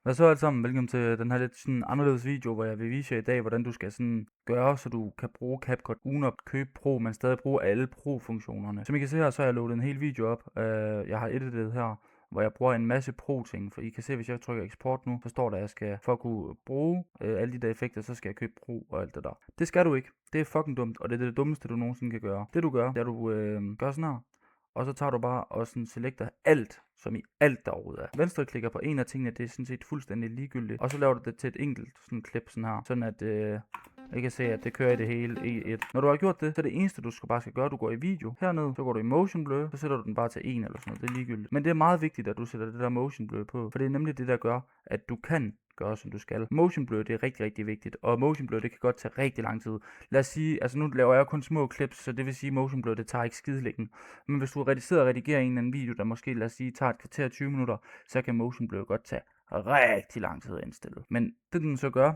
Hvad så alle sammen? Velkommen til den her lidt sådan anderledes video, hvor jeg vil vise jer i dag, hvordan du skal sådan gøre, så du kan bruge CapCut uden at købe Pro, men stadig bruge alle Pro-funktionerne. Som I kan se her, så har jeg loadet en hel video op. Jeg har editet her, hvor jeg bruger en masse Pro-ting. For I kan se, hvis jeg trykker eksport nu, så står der, at jeg skal, for at kunne bruge alle de der effekter, så skal jeg købe Pro og alt det der. Det skal du ikke. Det er fucking dumt, og det er det dummeste, du nogensinde kan gøre. Det du gør, det er, at du gør sådan her. Og så tager du bare og sådan selecter alt, som i alt der overhovedet er. Venstre klikker på en af tingene, det er sådan set fuldstændig ligegyldigt. Og så laver du det til et enkelt sådan klip sådan her. Sådan at I kan se, at det kører i det hele i et. Når du har gjort det, så er det eneste, du bare skal gøre, du går i video. Hernede, så går du i motion blur, så sætter du den bare til 1 eller sådan noget. Det er ligegyldigt. Men det er meget vigtigt, at du sætter det der motion blur på. For det er nemlig det, der gør, at du kan gøre, som du skal. Motion blur, det er rigtig, rigtig vigtigt. Og motion blur, det kan godt tage rigtig lang tid. Lad os sige, altså nu laver jeg kun små clips, så det vil sige, motion blur, det tager ikke skide længe. Men hvis du sidder og redigerer en eller anden video, der måske, lad os sige, tager et kvarter 20 minutter, så kan motion blur godt tage rigtig lang tid at indstille. Men det den så gør,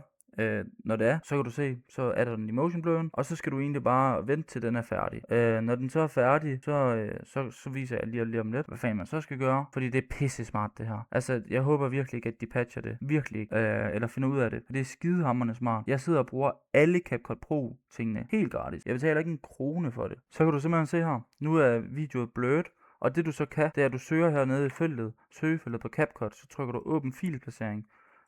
når det er, så kan du se, så er der den i motion blurren, og så skal du egentlig bare vente til den er færdig. Når den så er færdig, så viser jeg lige om lidt, hvad fanden man så skal gøre, fordi det er pisse smart det her. Altså, jeg håber virkelig ikke, at de patcher det. Virkelig ikke. Eller finder ud af det. For det er skidehammerende smart. Jeg sidder og bruger alle CapCut Pro tingene helt gratis. Jeg betaler ikke en krone for det. Så kan du simpelthen se her. Nu er videoet blurred. Og det du så kan, det er, at du søger hernede i feltet, søgefeltet på CapCut, så trykker du åbn filplacering.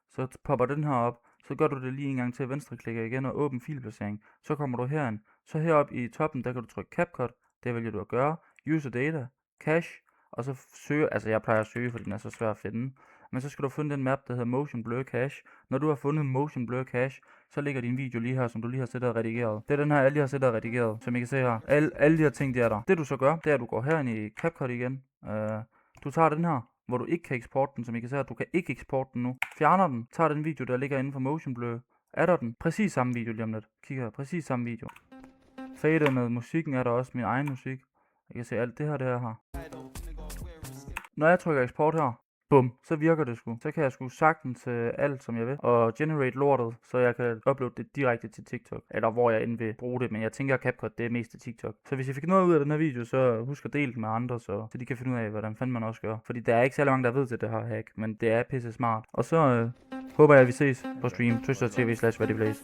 Så popper den her op, så gør du det lige en gang til, venstreklikker igen og åbn filplacering. Så kommer du herind. Så heroppe i toppen, der kan du trykke CapCut, det vælger du at gøre. User data, cache, og så søge, altså jeg plejer at søge, fordi den er så svær at finde. Men så skal du finde den map, der hedder Motion Blur Cache. Når du har fundet Motion Blur Cache, så ligger din video lige her, som du lige har sættet og redigeret. Det er den her, jeg lige har sættet og redigeret, som I kan se her. Alle de her ting, de er der. Det du så gør, det er, at du går herind i CapCut igen. Du tager den her, hvor du ikke kan eksporte den, som I kan se her. Du kan ikke eksporte den nu. Fjerner den, tager den video, der ligger inden for Motion Blur. Adder den. Præcis samme video lige om lidt. Kig her, præcis samme video. Fader med musikken er der også, min egen musik. Jeg kan se alt det her. Når jeg trykker eksport her, bum, så virker det sgu. Så kan jeg sgu sagtens alt, som jeg vil, og generate lortet, så jeg kan uploade det direkte til TikTok, eller hvor jeg end vil bruge det, men jeg tænker, at CapCut det er mest til TikTok. Så hvis I fik noget ud af den her video, så husk at dele den med andre, så de kan finde ud af, hvordan fanden man også gør. Fordi der er ikke særlig mange, der ved til det her hack, men det er pisse smart. Og så håber jeg, at vi ses på stream, twitch.tv/vadiblaze.